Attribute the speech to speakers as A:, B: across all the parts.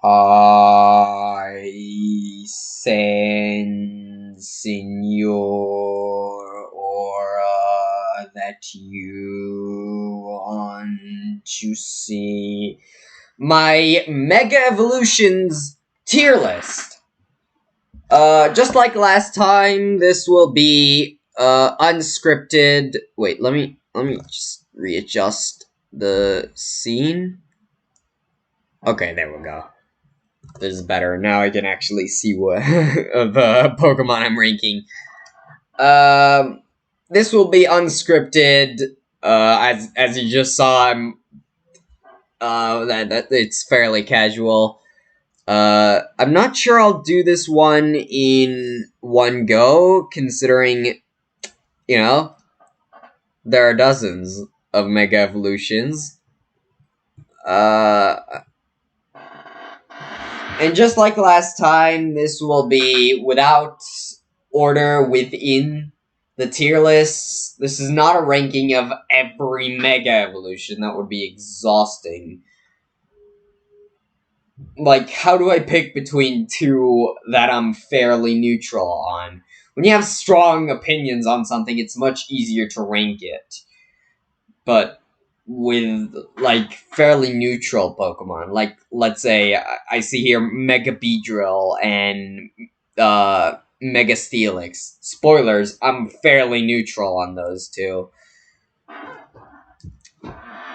A: I sense in your aura that you want to see my Mega Evolutions tier list. Just like last time, this will be unscripted. Wait, let me just readjust the scene. Okay, there we go. This is better. Now I can actually see what the Pokemon I'm ranking. This will be unscripted. As you just saw, I'm that it's fairly casual. I'm not sure I'll do this one in one go, considering, you know, there are dozens of Mega Evolutions. And just like last time, this will be without order within the tier lists. This is not a ranking of every Mega Evolution. That would be exhausting. Like, how do I pick between two that I'm fairly neutral on? When you have strong opinions on something, it's much easier to rank it. But with, like, fairly neutral Pokemon, like, let's say, I see here Mega Beedrill and, Mega Steelix. Spoilers, I'm fairly neutral on those two.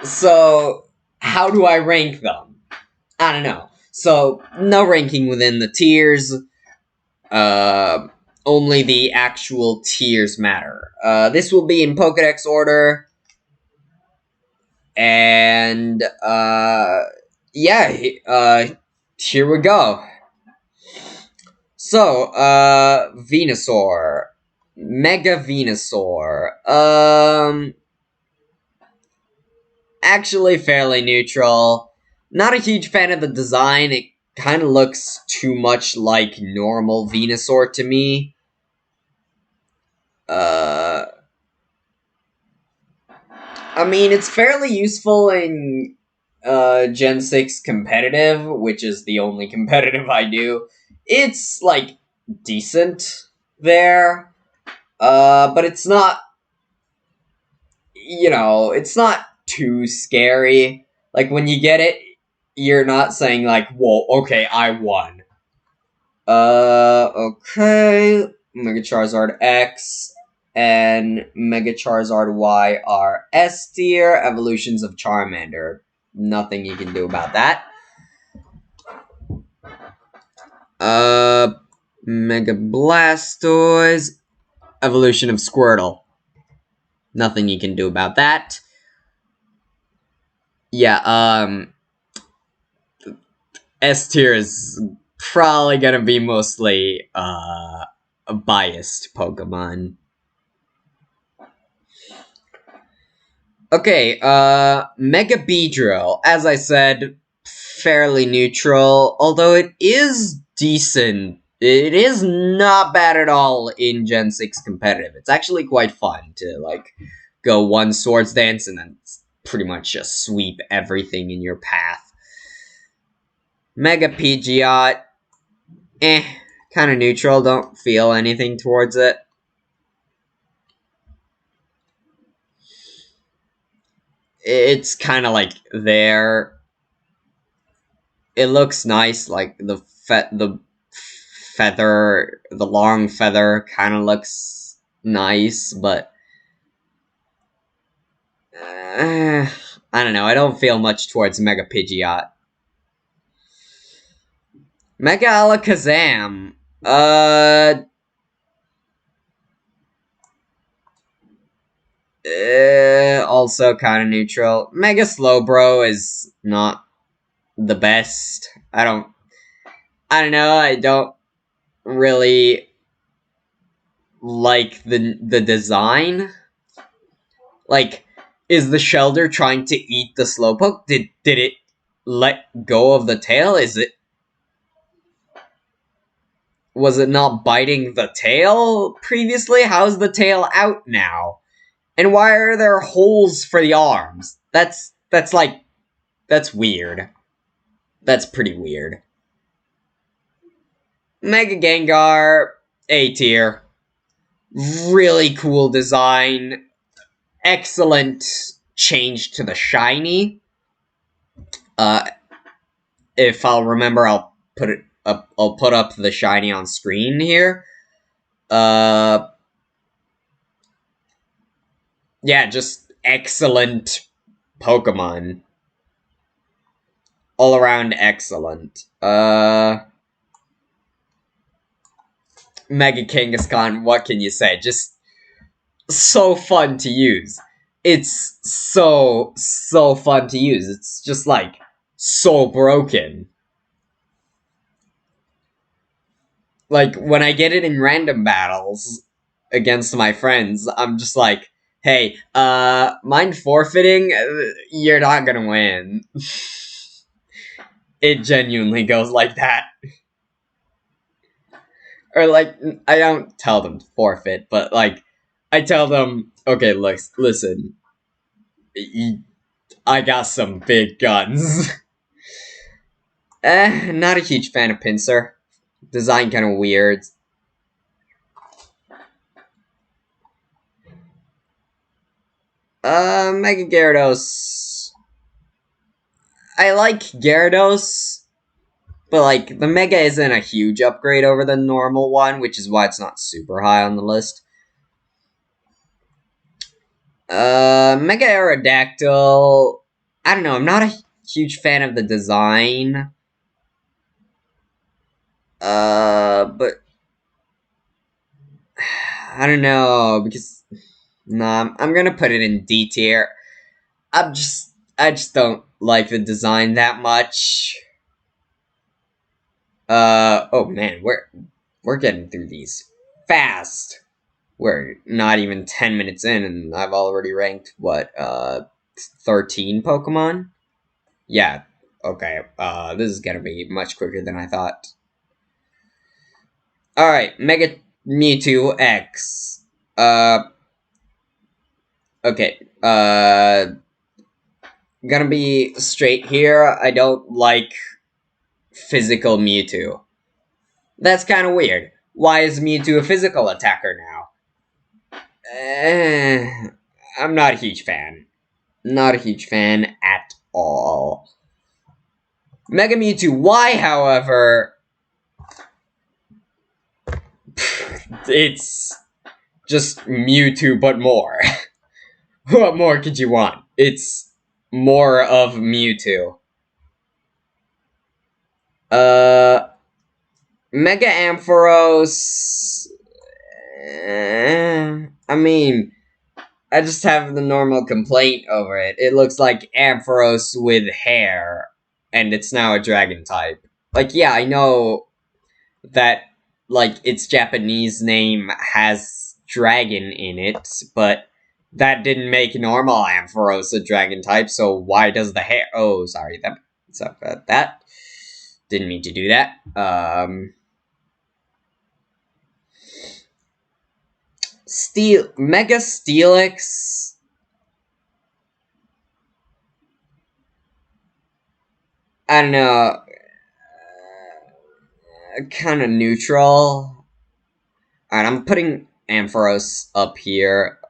A: So, how do I rank them? I don't know. So, no ranking within the tiers. Only the actual tiers matter. This will be in Pokedex order. And, yeah, here we go. So, Venusaur. Mega Venusaur. Actually fairly neutral. Not a huge fan of the design. It kind of looks too much like normal Venusaur to me. I mean, it's fairly useful in Gen 6 competitive, which is the only competitive I do. It's, like, decent there. But it's not, you know, it's not too scary. Like, when you get it, you're not saying, like, whoa, okay, I won. Okay. Mega Charizard X and Mega Charizard Y are S tier. Evolutions of Charmander. Nothing you can do about that. Mega Blastoise. Evolution of Squirtle. Nothing you can do about that. Yeah, S tier is probably gonna be mostly, a biased Pokemon. Okay, Mega Beedrill, as I said, fairly neutral, although it is decent. It is not bad at all in Gen 6 competitive. It's actually quite fun to, like, go one Swords Dance and then pretty much just sweep everything in your path. Mega Pidgeot, kind of neutral, don't feel anything towards it. It's kind of like there. It looks nice, like the feather, the long feather kind of looks nice, but I don't know. I don't feel much towards Mega Pidgeot. Mega Alakazam. Also kind of neutral. Mega Slowbro is not the best. I don't know. I don't really like the design. Like, is the Shelder trying to eat the Slowpoke? Did it let go of the tail? Was it not biting the tail previously? How's the tail out now? And why are there holes for the arms? That's weird. That's pretty weird. Mega Gengar, A tier. Really cool design. Excellent change to the shiny. If I'll remember, I'll put it up. I'll put up the shiny on screen here. Yeah, just excellent Pokemon. All around excellent. Mega Kangaskhan, what can you say? Just so fun to use. It's so fun to use. It's just like so broken. Like when I get it in random battles against my friends, I'm just like, hey, mind forfeiting? You're not gonna win. It genuinely goes like that. Or like, I don't tell them to forfeit, but like, I tell them, okay, listen, I got some big guns. Not a huge fan of Pinsir. Design kind of weird. Mega Gyarados. I like Gyarados, but like, the Mega isn't a huge upgrade over the normal one, which is why it's not super high on the list. Mega Aerodactyl. I don't know, I'm not a huge fan of the design. But I don't know, because nah, I'm gonna put it in D tier. I just don't like the design that much. Oh man, we're getting through these fast. We're not even 10 minutes in, and I've already ranked what 13 Pokemon. Yeah, okay. This is gonna be much quicker than I thought. All right, Mega Mewtwo X. Okay. Gonna be straight here. I don't like physical Mewtwo. That's kind of weird. Why is Mewtwo a physical attacker now? I'm not a huge fan. Not a huge fan at all. Mega Mewtwo Y, however, it's just Mewtwo but more. What more could you want? It's more of Mewtwo. Mega Ampharos. I mean, I just have the normal complaint over it. It looks like Ampharos with hair, and it's now a dragon type. Like, yeah, I know that, like, its Japanese name has dragon in it, but that didn't make normal Ampharos a dragon type, so why does the hair... Oh, sorry, that didn't mean to do that. Mega Steelix. I don't know. Kind of neutral. Alright, I'm putting Ampharos up here.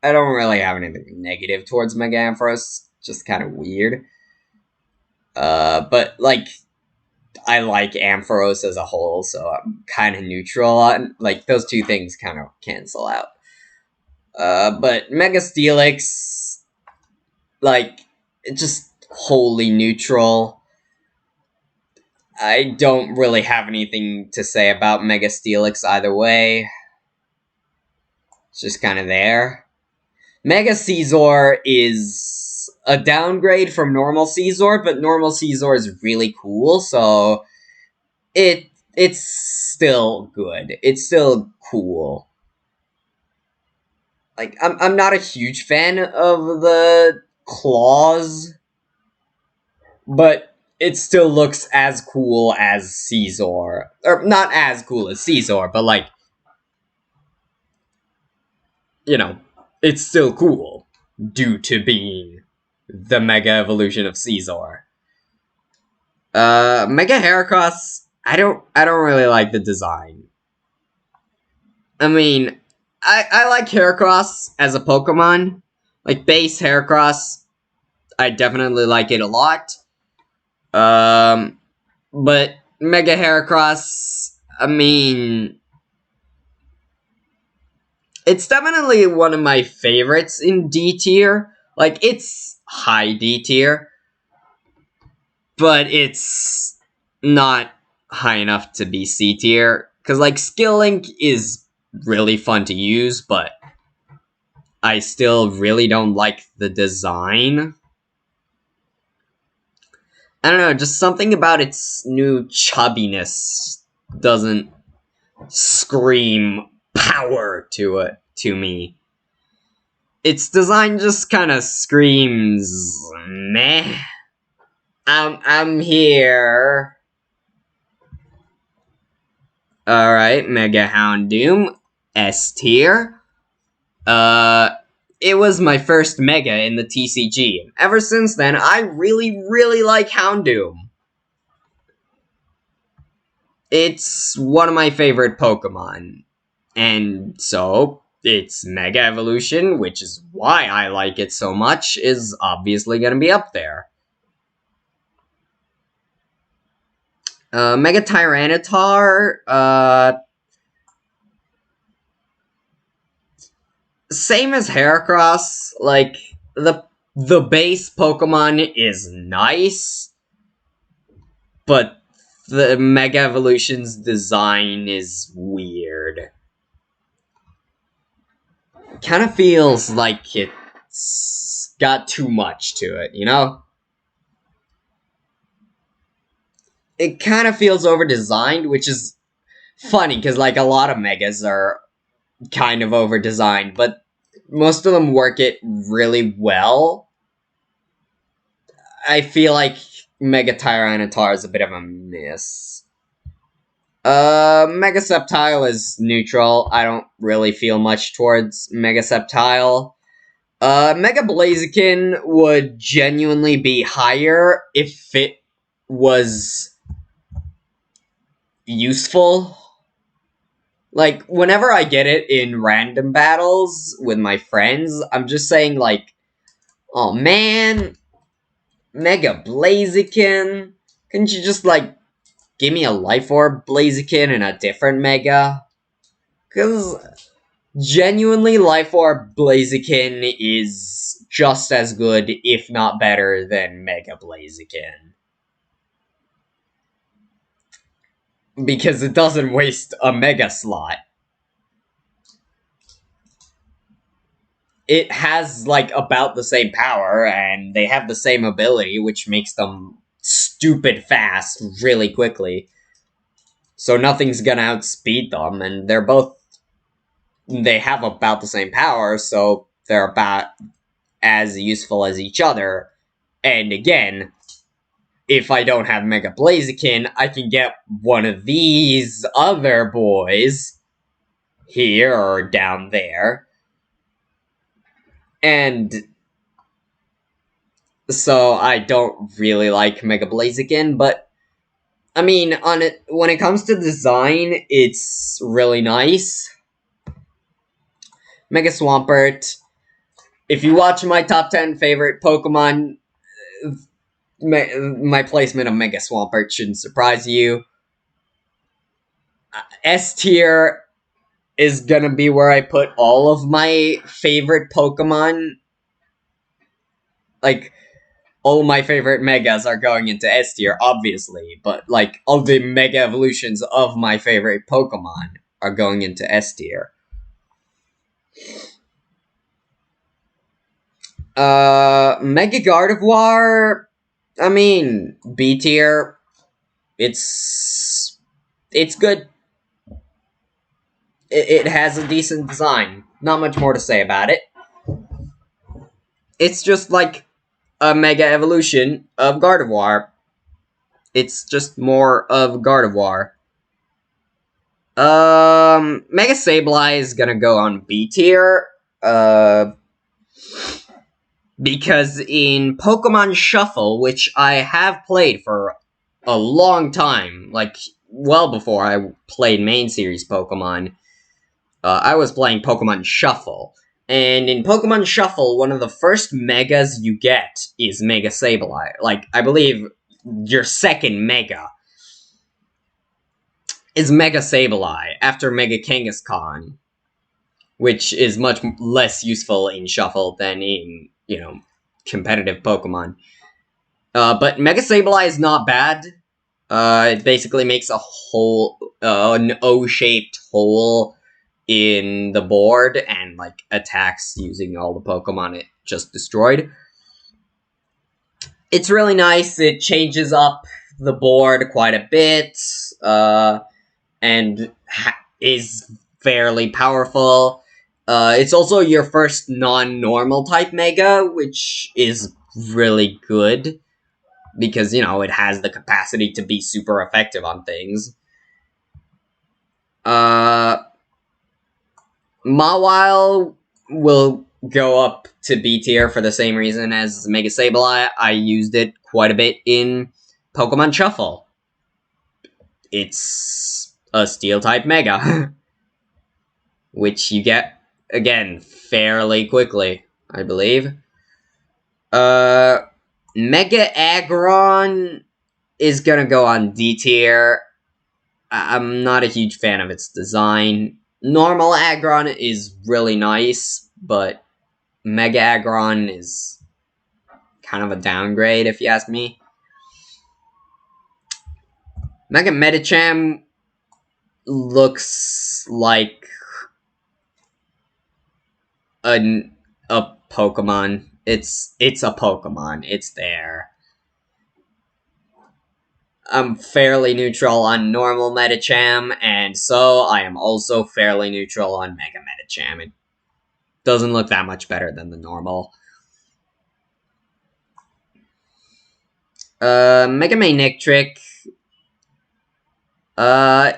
A: I don't really have anything negative towards Mega Ampharos. Just kind of weird. But, like, I like Ampharos as a whole, so I'm kind of neutral on... Like, those two things kind of cancel out. But Mega Steelix... Like, it's just wholly neutral. I don't really have anything to say about Mega Steelix either way. It's just kind of there. Mega Scizor is a downgrade from normal Scizor, but normal Scizor is really cool, so it's still good. It's still cool. Like, I'm not a huge fan of the claws, but it still looks as cool as Scizor. Or, not as cool as Scizor, but, like, you know, it's still cool due to being the Mega Evolution of Scizor. Mega Heracross, I don't really like the design. I mean, I like Heracross as a Pokemon. Like base Heracross, I definitely like it a lot. Um, but Mega Heracross, I mean, it's definitely one of my favorites in D tier. Like, it's high D tier, but it's not high enough to be C tier. Because, like, Skill Link is really fun to use, but I still really don't like the design. I don't know, just something about its new chubbiness doesn't scream power to me. Its design just kind of screams meh. I'm here. All right, Mega Houndoom, S tier. It was my first Mega in the TCG. Ever since then, I really like Houndoom. It's one of my favorite Pokemon. And so, its Mega Evolution, which is why I like it so much, is obviously gonna be up there. Mega Tyranitar, same as Heracross, like, the base Pokemon is nice, but the Mega Evolution's design is weird. Kind of feels like it's got too much to it, you know? It kind of feels over-designed, which is funny, because, like, a lot of Megas are kind of over-designed, but most of them work it really well. I feel like Mega Tyranitar is a bit of a miss. Mega Sceptile is neutral. I don't really feel much towards Mega Sceptile. Mega Blaziken would genuinely be higher if it was useful. Like, whenever I get it in random battles with my friends, I'm just saying, like, oh man, Mega Blaziken, couldn't you just, like, give me a Life Orb Blaziken and a different Mega? Because, genuinely, Life Orb Blaziken is just as good, if not better, than Mega Blaziken. Because it doesn't waste a Mega slot. It has, like, about the same power, and they have the same ability, which makes them stupid fast really quickly. So nothing's gonna outspeed them, and they have about the same power, so they're about as useful as each other. And again, if I don't have Mega Blaziken, I can get one of these other boys here or down there. And so I don't really like Mega Blaziken, but I mean, when it comes to design, it's really nice. Mega Swampert. If you watch my top 10 favorite Pokemon, my placement of Mega Swampert shouldn't surprise you. S tier is gonna be where I put all of my favorite Pokemon. Like, all my favorite Megas are going into S tier, obviously, but, like, all the Mega Evolutions of my favorite Pokemon are going into S tier. Mega Gardevoir, I mean, B tier, it's good. It has a decent design. Not much more to say about it. It's just like a Mega Evolution of Gardevoir. It's just more of Gardevoir. Mega Sableye is gonna go on B tier. Because in Pokemon Shuffle, which I have played for a long time, like, well before I played main series Pokemon. I was playing Pokemon Shuffle. And in Pokemon Shuffle, one of the first Megas you get is Mega Sableye. Like, I believe your second Mega is Mega Sableye after Mega Kangaskhan, which is much less useful in Shuffle than in, competitive Pokemon. But Mega Sableye is not bad. It basically makes a hole, an O-shaped hole in the board and, like, attacks using all the Pokemon it just destroyed. It's really nice. It changes up the board quite a bit, and is fairly powerful. It's also your first non-normal type Mega, which is really good, because, it has the capacity to be super effective on things. Mawile will go up to B tier for the same reason as Mega Sableye. I used it quite a bit in Pokemon Shuffle. It's a Steel-type Mega, which you get, again, fairly quickly, I believe. Mega Aggron is gonna go on D tier. I'm not a huge fan of its design. Normal Aggron is really nice, but Mega Aggron is kind of a downgrade, if you ask me. Mega Medicham looks like a Pokemon. It's a Pokemon. It's there. I'm fairly neutral on normal Medicham, and so I am also fairly neutral on Mega Medicham. It doesn't look that much better than the normal. Mega Manectric. I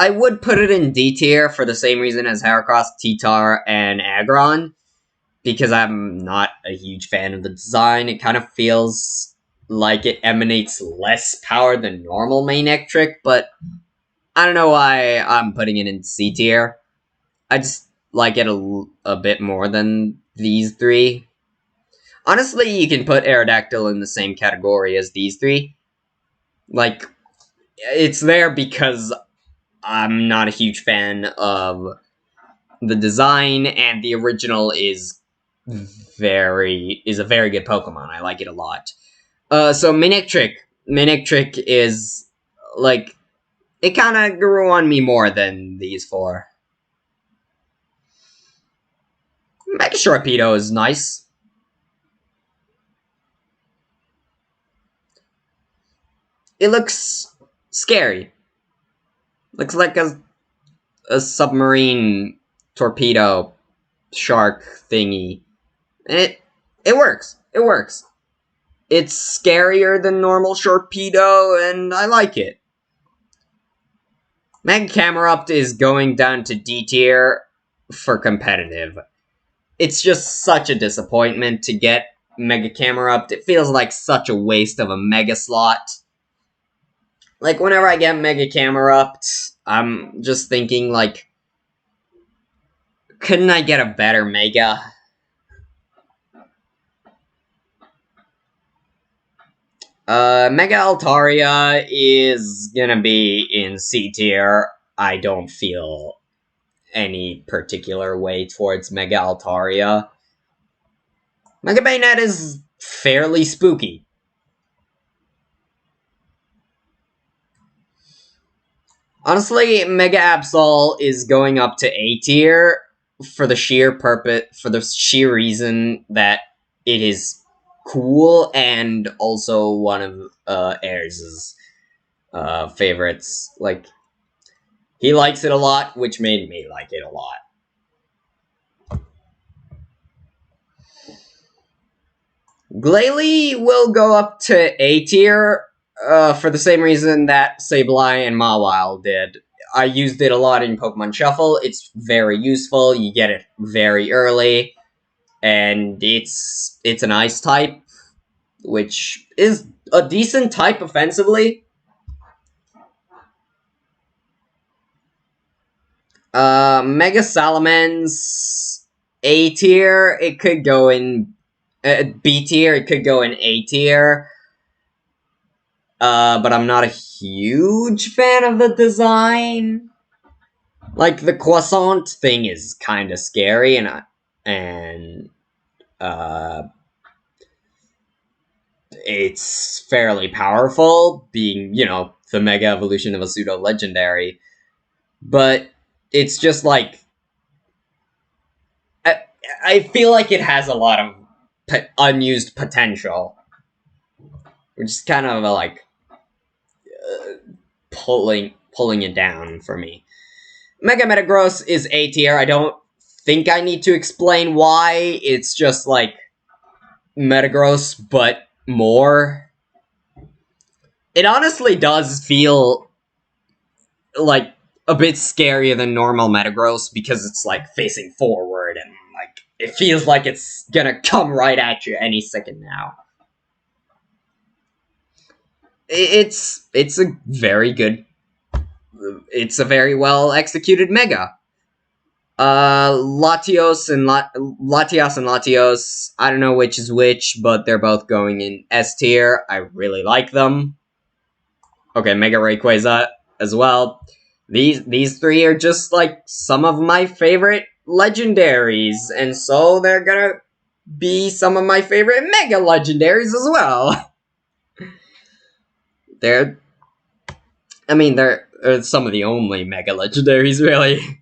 A: would put it in D tier for the same reason as Heracross, T-Tar, and Aggron, because I'm not a huge fan of the design. It kind of feels like it emanates less power than normal Manectric, but I don't know why I'm putting it in C tier. I just like it a bit more than these three. Honestly, you can put Aerodactyl in the same category as these three. Like, it's there because I'm not a huge fan of the design, and the original is a very good Pokemon. I like it a lot. So Manectric is, like, it kind of grew on me more than these four. Mega Sharpedo is nice. It looks scary. Looks like a submarine torpedo shark thingy. And it works. It works. It's scarier than normal Sharpedo, and I like it. Mega Camerupt is going down to D tier for competitive. It's just such a disappointment to get Mega Camerupt. It feels like such a waste of a Mega slot. Like, whenever I get Mega Camerupt, I'm just thinking, like, couldn't I get a better Mega? Mega Altaria is gonna be in C tier. I don't feel any particular way towards Mega Altaria. Mega Bayonet is fairly spooky. Honestly, Mega Absol is going up to A tier for the sheer reason that it is cool, and also one of Airs' favorites. Like, he likes it a lot, which made me like it a lot. Glalie will go up to A tier for the same reason that Sableye and Mawile did. I used it a lot in Pokemon Shuffle. It's very useful. You get it very early, and it's an Ice type, which is a decent type offensively. Mega Salamence A tier. It could go in B tier. It could go in A tier. But I'm not a huge fan of the design. Like the croissant thing is kind of scary, and it's fairly powerful, being the mega evolution of a pseudo legendary. But it's just like I feel like it has a lot of unused potential, which is kind of like pulling it down for me. Mega Metagross is A tier. I don't think I need to explain why. It's just like Metagross, but more. It honestly does feel like a bit scarier than normal Metagross because it's like facing forward and like it feels like it's gonna come right at you any second now. It's a very good. It's a very well executed Mega. Latios and Latios. I don't know which is which, but they're both going in S tier. I really like them. Okay, Mega Rayquaza as well. These three are just like some of my favorite legendaries, and so they're gonna be some of my favorite Mega legendaries as well. they're some of the only Mega legendaries, really.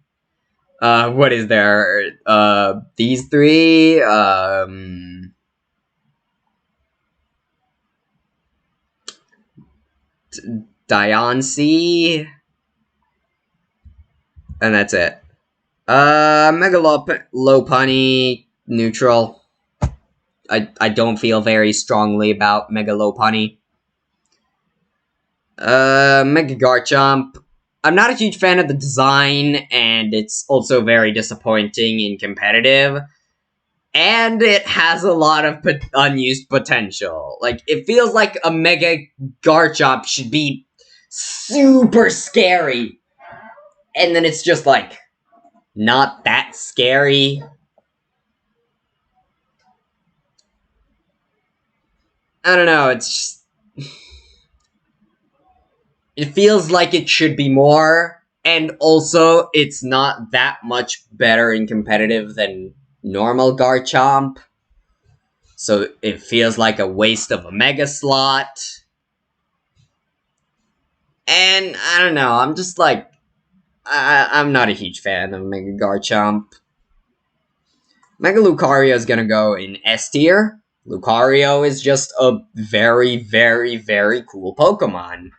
A: What is there? These three, Diancie, and that's it. Mega Lopunny, neutral. I don't feel very strongly about Mega Lopunny. Mega Garchomp. I'm not a huge fan of the design, and it's also very disappointing in competitive. And it has a lot of unused potential. Like, it feels like a Mega Garchomp should be super scary. And then it's just like, not that scary. I don't know, it's just... It feels like it should be more, and also, it's not that much better in competitive than normal Garchomp. So it feels like a waste of a Mega slot. And, I don't know, I'm just like... I'm not a huge fan of Mega Garchomp. Mega Lucario is gonna go in S tier. Lucario is just a very, very, very cool Pokemon.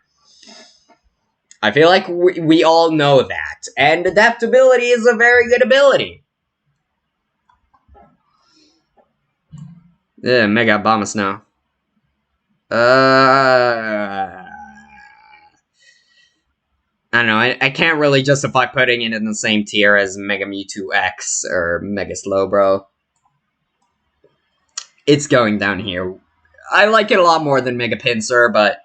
A: I feel like we all know that. And adaptability is a very good ability. Yeah, Mega Abomasnow. I don't know, I can't really justify putting it in the same tier as Mega Mewtwo X or Mega Slowbro. It's going down here. I like it a lot more than Mega Pinsir, but...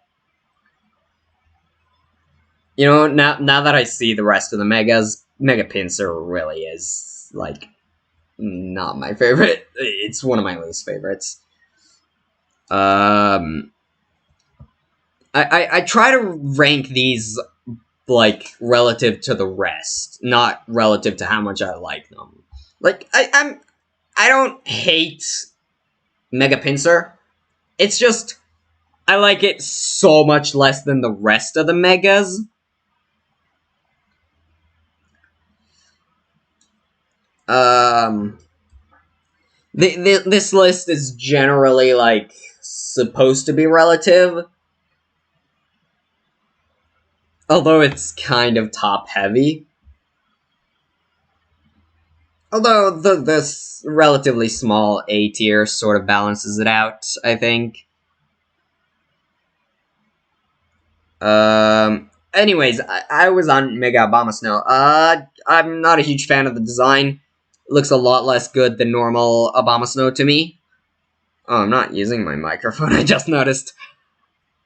A: You know, now that I see the rest of the Megas, Mega Pinsir really is, like, not my favorite. It's one of my least favorites. I try to rank these, like, relative to the rest, not relative to how much I like them. Like, I don't hate Mega Pinsir. It's just, I like it so much less than the rest of the Megas. This list is generally, like, supposed to be relative. Although it's kind of top-heavy. Although this relatively small A tier sort of balances it out, I think. Anyways, I was on Mega Abomasnow. I'm not a huge fan of the design. It looks a lot less good than normal Abomasnow to me. Oh, I'm not using my microphone, I just noticed.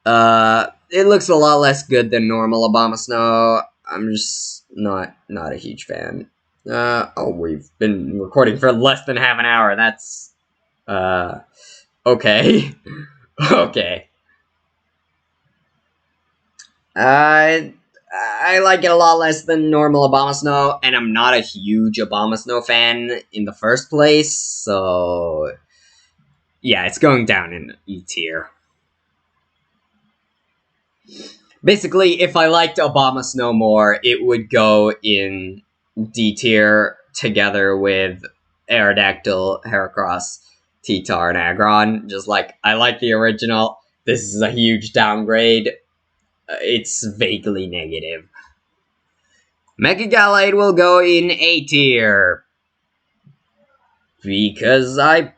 A: It looks a lot less good than normal Abomasnow. I'm just not a huge fan. Oh, we've been recording for less than half an hour. That's okay. Okay. I like it a lot less than normal Abomasnow, and I'm not a huge Abomasnow fan in the first place, so yeah, it's going down in E tier. Basically, if I liked Abomasnow more, it would go in D tier together with Aerodactyl, Heracross, T-Tar, and Aggron. Just like, I like the original. This is a huge downgrade. It's vaguely negative. Mega Gallade will go in A tier. Because I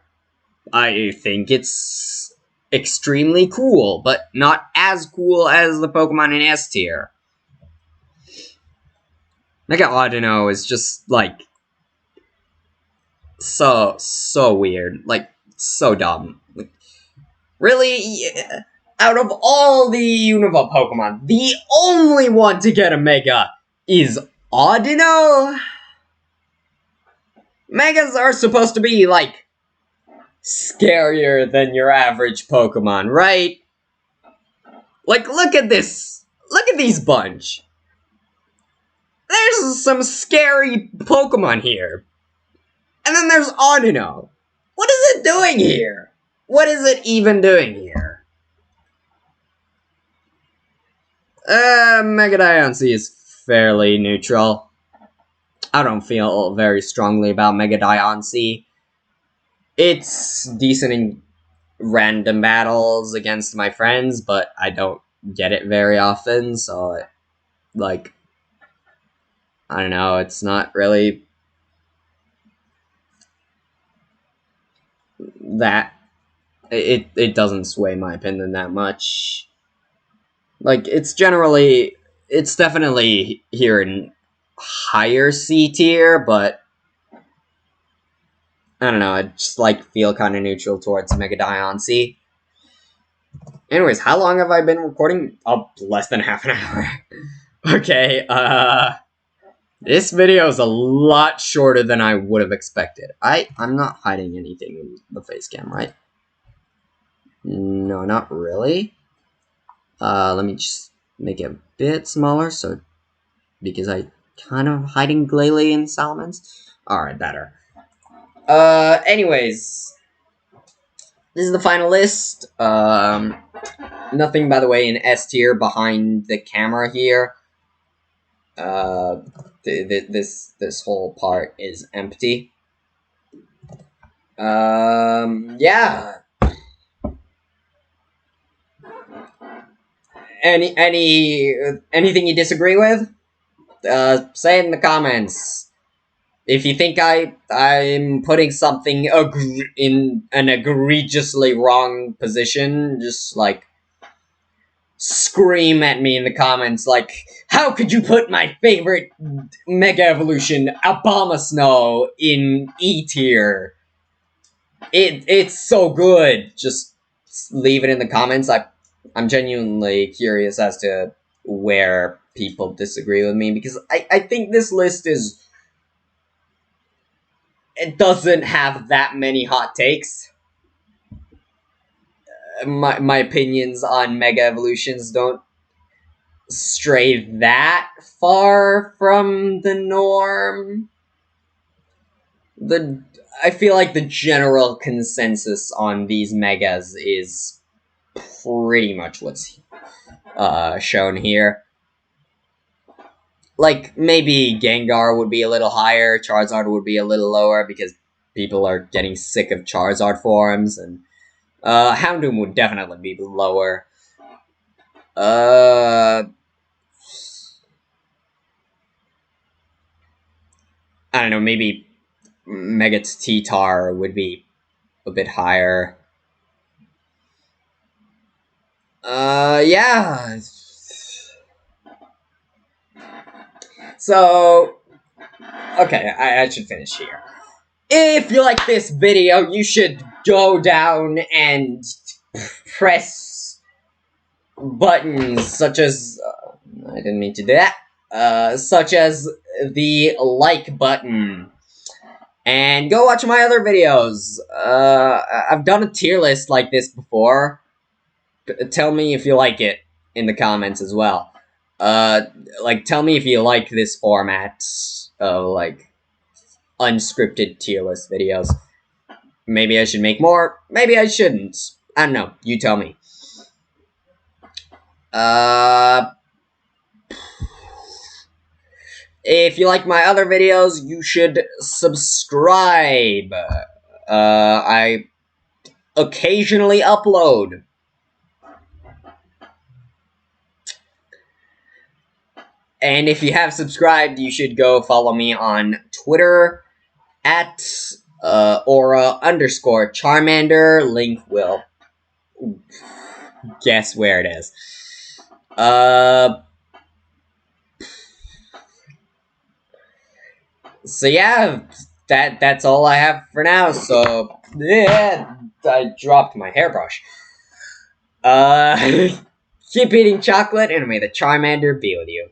A: think it's extremely cool, but not as cool as the Pokemon in S tier. Mega Audino is just, like, so weird. Like, so dumb. Like, really? Out of all the Unova Pokemon, the only one to get a Mega is Audino? Megas are supposed to be, like, scarier than your average Pokemon, right? Like, look at this. Look at these bunch. There's some scary Pokemon here. And then there's Audino. What is it doing here? What is it even doing here? Mega Diancie is fairly neutral. I don't feel very strongly about Mega Diancie. It's decent in random battles against my friends, but I don't get it very often, so, like, I don't know, it's not really that, it doesn't sway my opinion that much. Like, it's definitely here in higher C tier, but I don't know, I just, like, feel kind of neutral towards Mega Diancie. Anyways, how long have I been recording? Oh, less than half an hour. Okay, this video is a lot shorter than I would have expected. I'm not hiding anything in the face cam, right? No, not really. Let me just make it a bit smaller, so because I kind of hiding Glalie and Salamence. Alright, better. Anyways, this is the final list. Nothing, by the way, in S tier behind the camera here. This whole part is empty. Yeah. Anything you disagree with? Say it in the comments. If you think I'm putting something in an egregiously wrong position, just, like, scream at me in the comments, like, how could you put my favorite Mega Evolution, Abomasnow, in E tier? It's so good. Just leave it in the comments. I'm genuinely curious as to where people disagree with me, because I think this list it doesn't have that many hot takes. My opinions on Mega Evolutions don't stray that far from the norm. I feel like the general consensus on these Megas is pretty much what's shown here. Like, maybe Gengar would be a little higher, Charizard would be a little lower, because people are getting sick of Charizard forms, and Houndoom would definitely be lower. I don't know, maybe Mega T-Tar would be a bit higher. Yeah. So, okay, I should finish here. If you like this video, you should go down and press buttons such as... I didn't mean to do that. such as the like button. And go watch my other videos. I've done a tier list like this before. Tell me if you like it in the comments as well. Like, tell me if you like this format of, like, unscripted tier list videos. Maybe I should make more. Maybe I shouldn't. I don't know. You tell me. If you like my other videos, you should subscribe. I occasionally upload. And if you have subscribed, you should go follow me on Twitter at aura_Charmander. Link will guess where it is. So yeah, that's all I have for now. So yeah, I dropped my hairbrush. Keep eating chocolate, and may the Charmander be with you.